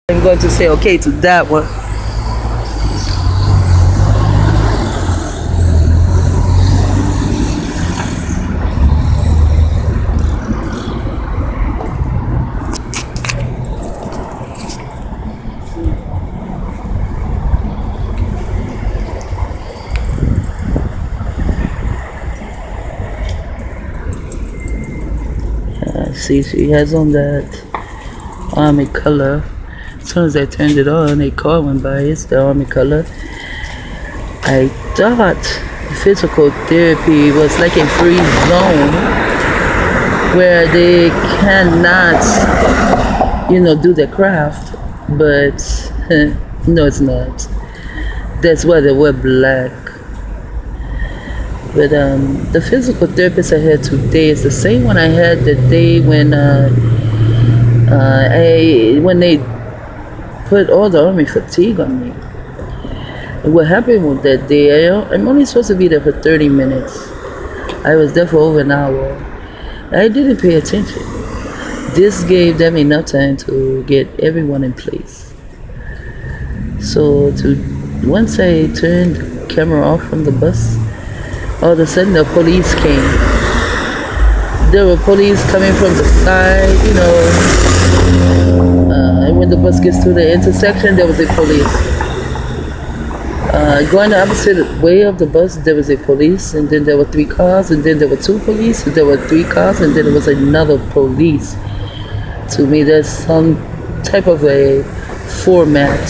I'm going to say okay to that one. See, she has on that army color. As soon as I turned it on, a car went by. It's the army color. I thought physical therapy was like a free zone where they cannot, do their craft. But no, it's not. That's why they wear black. But the physical therapist I had today is the same one I had the day when they put all the army fatigue on me. And what happened with that day? I'm only supposed to be there for 30 minutes. I was there for over an hour. I didn't pay attention. This gave them enough time to get everyone in place. So once I turned the camera off from the bus, all of a sudden the police came. There were police coming from the side, and when the bus gets to the intersection, there was a police. Going the opposite way of the bus, there was a police, and then there were 3 cars, and then there were 2 police, and there were 3 cars, and then there was another police. To me, that's some type of a format.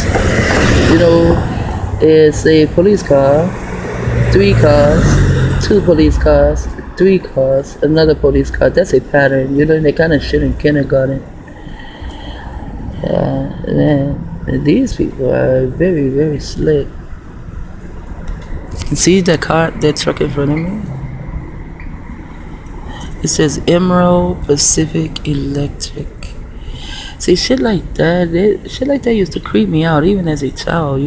It's a police car, 3 cars, 2 police cars, 3 cars, another police car. That's a pattern. They kind of shit in kindergarten. Man, these people are very, very slick. See that truck in front of me? It says Emerald Pacific Electric. See, shit like that used to creep me out even as a child,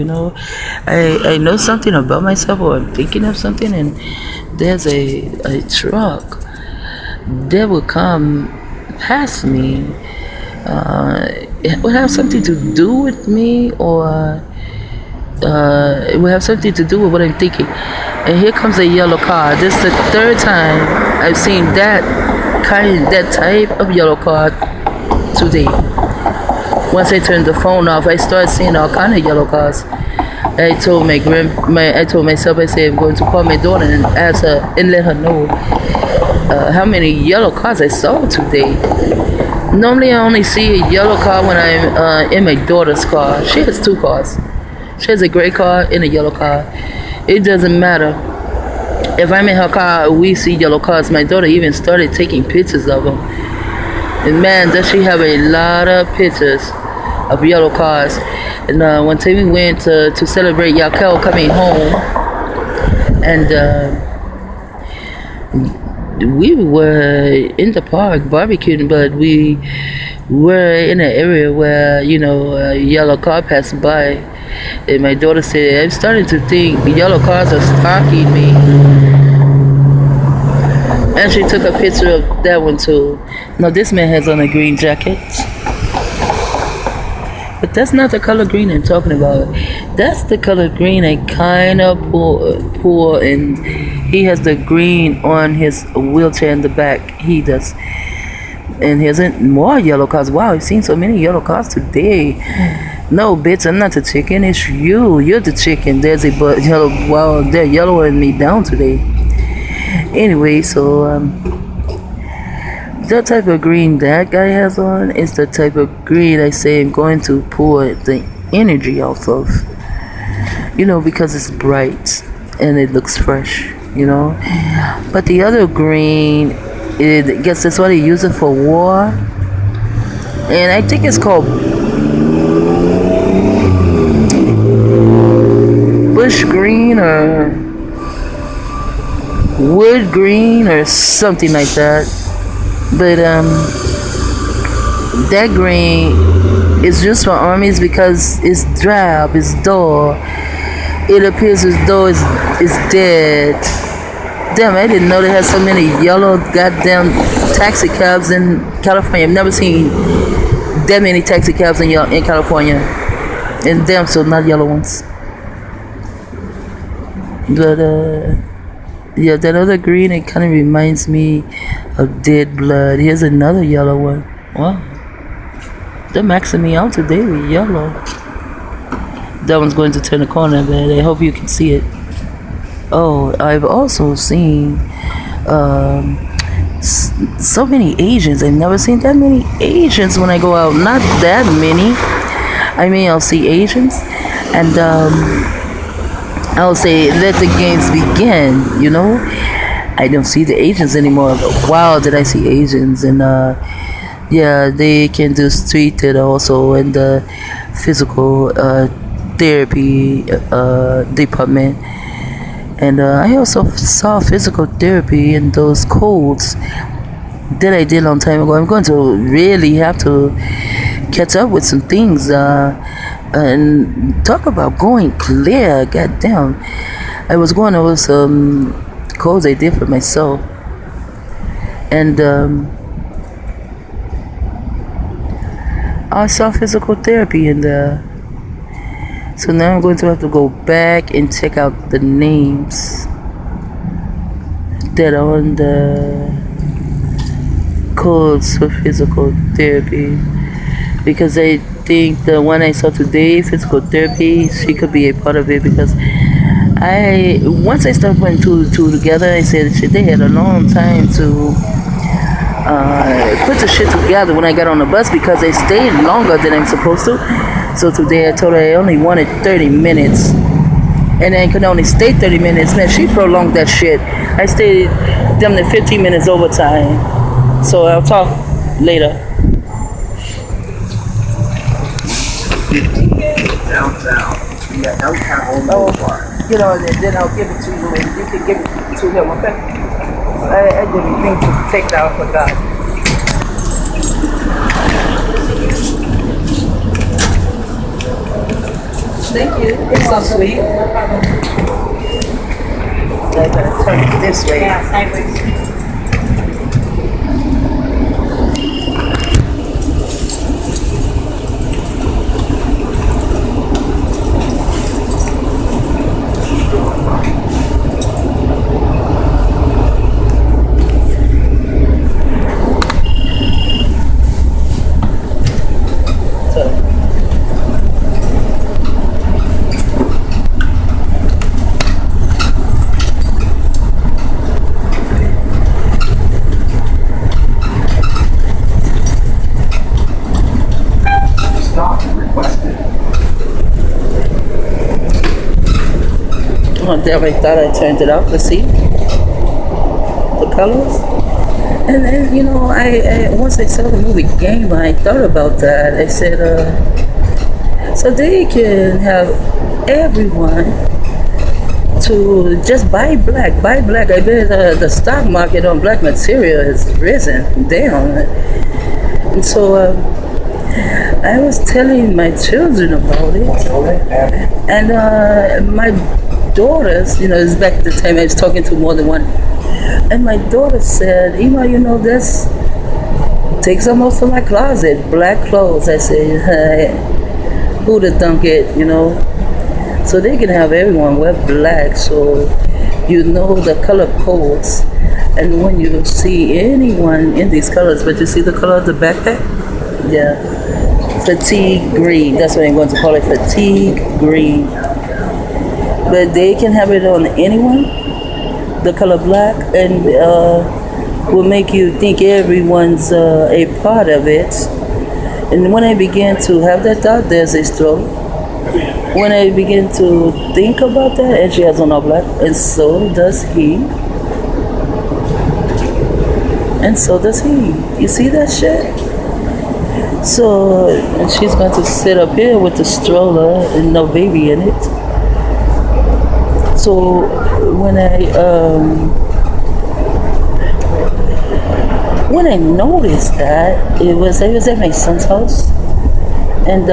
I know something about myself, or I'm thinking of something, and there's a truck that will come past me. It will have something to do with me, or it will have something to do with what I'm thinking. And here comes a yellow car. This is the 3rd time I've seen that type of yellow car today. Once I turned the phone off, I started seeing all kind of yellow cars. I told myself, I said, I'm going to call my daughter and ask her and let her know how many yellow cars I saw today. Normally, I only see a yellow car when I'm in my daughter's car. She has 2 cars. She has a gray car and a yellow car. It doesn't matter. If I'm in her car, we see yellow cars. My daughter even started taking pictures of them. And man, does she have a lot of pictures of yellow cars. And one time we went to celebrate Yakel coming home, and we were in the park barbecuing, but we were in an area where a yellow car passed by, and my daughter said, I'm starting to think yellow cars are stalking me. And she took a picture of that one too. Now this man has on a green jacket. But that's not the color green I'm talking about. That's the color green I kind of pull, and he has the green on his wheelchair in the back. He does. And here's more yellow cars. Wow, I've seen so many yellow cars today. No, bitch, I'm not the chicken. It's you. You're the chicken. There's a yellow. Wow, they're yellowing me down today. Anyway, so the type of green that guy has on is the type of green I say I'm going to pull the energy off of. Because it's bright and it looks fresh, But the other green, I guess that's what they use it for war. And I think it's called bush green or wood green or something like that. But that green is just for armies because it's drab, it's dull. It appears as though it's dead. Damn, I didn't know they had so many yellow goddamn taxi cabs in California. I've never seen that many taxi cabs in California, and them so not yellow ones. But yeah, that other green, it kind of reminds me of dead blood. Here's another yellow one. Wow, they're maxing me out today with yellow. That one's going to turn the corner, but I hope you can see it. Oh, I've also seen so many Asians. I've never seen that many Asians when I go out. Not that many. I mean, I'll see Asians, and I'll say, let the games begin, you know? I don't see the Asians anymore, but wow, did I see Asians. And yeah, they can do street theater also, and the physical therapy department. And I also saw physical therapy in those codes that I did a long time ago. I'm going to really have to catch up with some things and talk about going clear. Goddamn, I was going over some codes I did for myself, and I saw physical therapy in there. So now I'm going to have to go back and check out the names that are on the codes for physical therapy, because I think the one I saw today, physical therapy, she could be a part of it, because once I started putting two together, I said shit, they had a long time to put the shit together when I got on the bus, because they stayed longer than I'm supposed to. So today I told her I only wanted 30 minutes. And I could only stay 30 minutes. Man, she prolonged that shit. I stayed them to 15 minutes overtime. So I'll talk later. Downtown. Yeah, downtown on Boulevard. You know, then I'll give it to you, and you can give it to him, okay? I didn't mean to take that, I forgot. Thank you. It's so sweet. I gotta turn it this way. Yeah, sideways. Oh, damn, I thought I turned it off. Let's see the colors. And then, you know, I once I saw the movie Game, I thought about that. I said, so they can have everyone to just buy black. I bet the stock market on black material has risen down. And so I was telling my children about it, and my daughters, you know, it's back at the time I was talking to more than one, and my daughter said, Ema, you know, this takes up most of my closet, black clothes. I said, who'd have thunk it, you know? So they can have everyone wear black, so you know the color codes. And when you see anyone in these colors, but you see the color of the backpack? Yeah. Fatigue green. That's what I'm going to call it, fatigue green. But they can have it on anyone, the color black, and will make you think everyone's a part of it. And when I began to have that thought, there's a stroke. When I begin to think about that, and she has on all black, and so does he. And so does he. You see that shit? So, and she's going to sit up here with the stroller and no baby in it. So, when I noticed that, I was at my son's house, and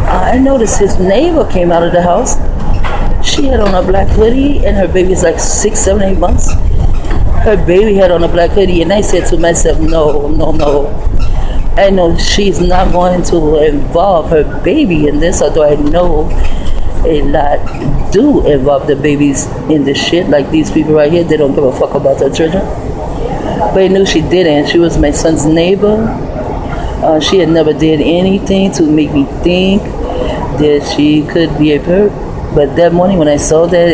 I noticed his neighbor came out of the house. She had on a black hoodie, and her baby's like 6, 7, 8 months. her baby had on a black hoodie, and I said to myself, no, no, no. I know she's not going to involve her baby in this, although I know a lot do involve the babies in this shit. Like these people right here, they don't give a fuck about their children. But I knew she didn't. She was my son's neighbor. She had never did anything to make me think that she could be a perp. But that morning when I saw that,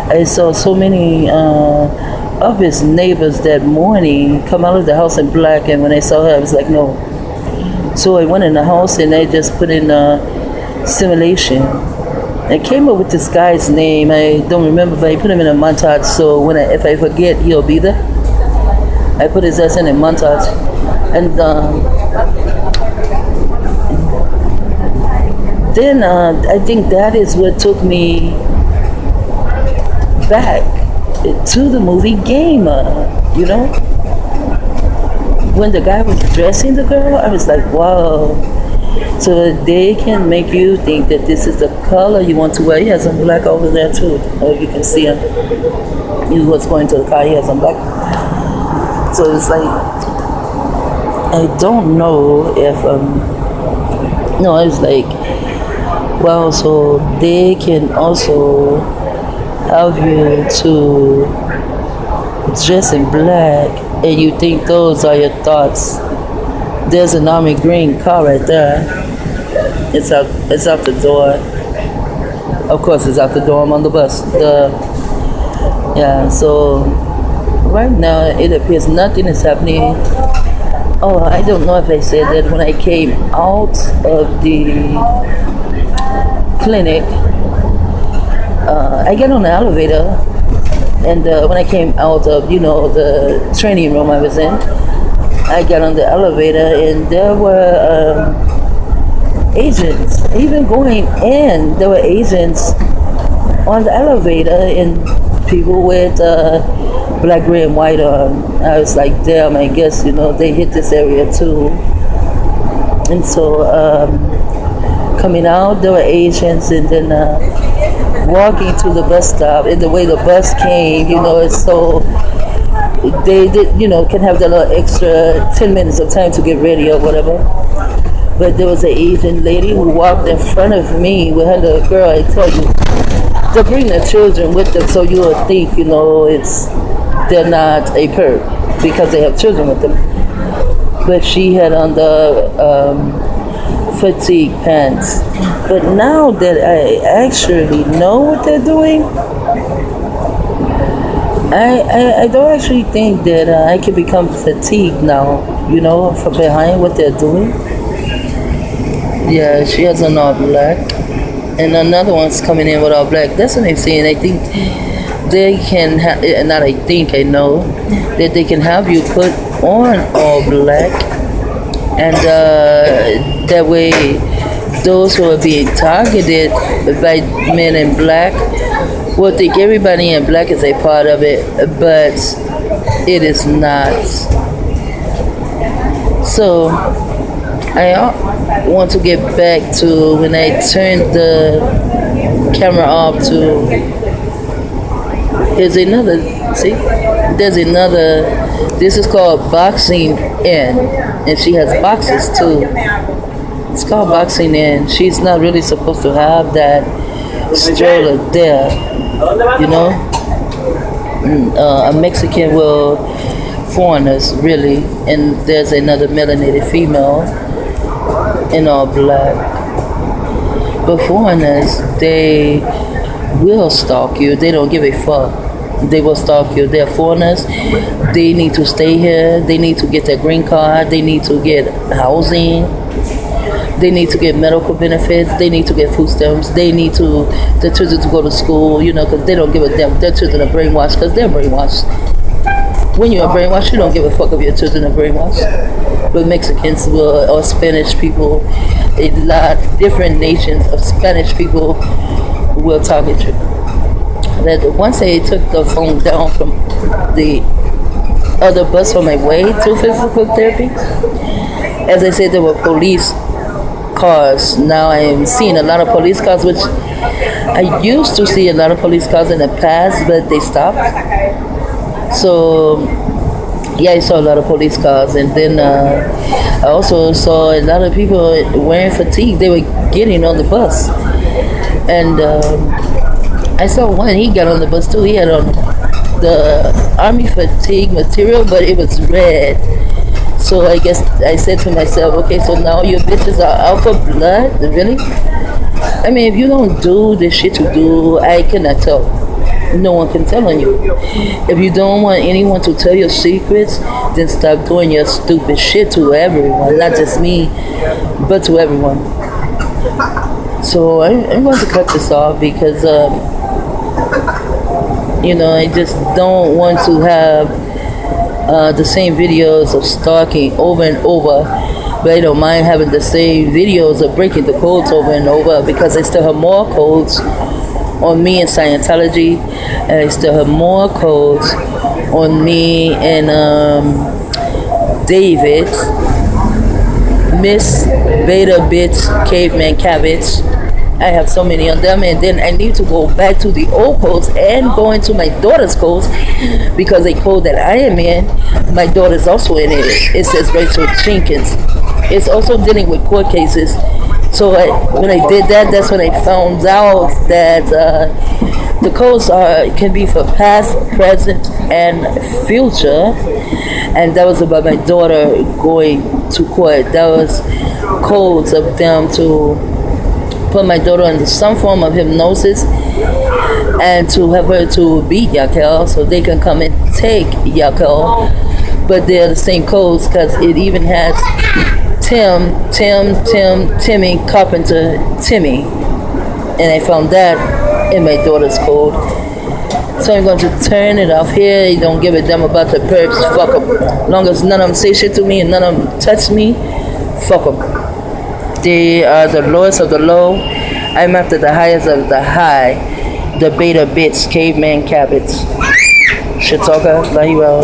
I saw so many of his neighbors that morning come out of the house in black, and when I saw her, I was like, no. So I went in the house and I just put in a simulation. I came up with this guy's name. I don't remember, but I put him in a montage, so if I forget, he'll be there. I put his ass in a montage. And then I think that is what took me back to the movie Gamer, you know? When the guy was dressing the girl, I was like, wow. So they can make you think that this is the color you want to wear. He has some black over there too. Oh, you can see him. He was going to the car, he has some black. So it's like, I don't know if, no, it's like, well, so they can also have you to dress in black, and you think those are your thoughts. There's an army green car right there. It's out the door. Of course, it's out the door. I'm on the bus. Yeah. So right now, it appears nothing is happening. Oh, I don't know if I said that when I came out of the clinic. I get on the elevator, and when I came out of, the training room I was in, I got on the elevator, and there were agents. Even going in, there were agents on the elevator, and people with black, gray, and white on. I was like, damn, I guess, they hit this area too. And so coming out, there were agents, and then walking to the bus stop, and the way the bus came, it's so they did, can have that little extra 10 minutes of time to get ready or whatever. But there was an Asian lady who walked in front of me with her little girl. I tell you, they bring their children with them, so you will think, they're not a perp because they have children with them. But she had on the fatigue pants. But now that I actually know what they're doing, I don't actually think that I can become fatigued now, from behind what they're doing. Yeah, she has on all black. And another one's coming in with all black. That's what I'm saying. I think they can have, not I think, I know, that they can have you put on all black. And that way, those who are being targeted by men in black will think everybody in black is a part of it, but it is not. So, I want to get back to when I turned the camera off to. There's another. This is called Boxing In, and she has boxes too. It's called Boxing In. She's not really supposed to have that stroller there, A Mexican will foreigners, really, and there's another melanated female in all black. But foreigners, they will stalk you. They don't give a fuck. They will stalk you. They're foreigners. They need to stay here. They need to get their green card. They need to get housing. They need to get medical benefits. They need to get food stamps. They need their children to go to school, because they don't give a damn. Their children are brainwashed because they're brainwashed. When you're brainwashed, you don't give a fuck if your children are brainwashed. But Mexicans or Spanish people, a lot different nations of Spanish people will target you. That once I took the phone down from the other bus on my way to physical therapy, as I said, there were police cars. Now I am seeing a lot of police cars, which I used to see a lot of police cars in the past, but they stopped. So yeah, I saw a lot of police cars, and then I also saw a lot of people wearing fatigue. They were getting on the bus, and I saw one. He got on the bus too. He had on the army fatigue material, but it was red. So I guess I said to myself, okay, so now your bitches are out for blood, really? I mean, if you don't do the shit you do, I cannot tell. No one can tell on you. If you don't want anyone to tell your secrets, then stop doing your stupid shit to everyone, not just me, but to everyone. So I'm going to cut this off because, I just don't want to have the same videos of stalking over and over. But I don't mind having the same videos of breaking the codes over and over because I still have more codes on me in Scientology, and I still have more codes on me and David, Miss Beta Bitch, Caveman Cabbage. I have so many on them, and then I need to go back to the old codes and go into my daughter's codes because a code that I am in, my daughter's also in it. It says Rachel Jenkins. It's also dealing with court cases. So when I did that, that's when I found out that the codes can be for past, present, and future. And that was about my daughter going to court. That was codes of them to put my daughter under some form of hypnosis and to have her to beat Yakel so they can come and take Yakel. But they're the same codes because it even has Timmy, Carpenter, Timmy. And I found that in my daughter's code. So I'm going to turn it off here. You don't give a damn about the perps. Fuck them. Long as none of them say shit to me and none of them touch me, fuck them. They are the lowest of the low. I'm after the highest of the high. The beta bitch, caveman cabbage. Shit talker, love you all.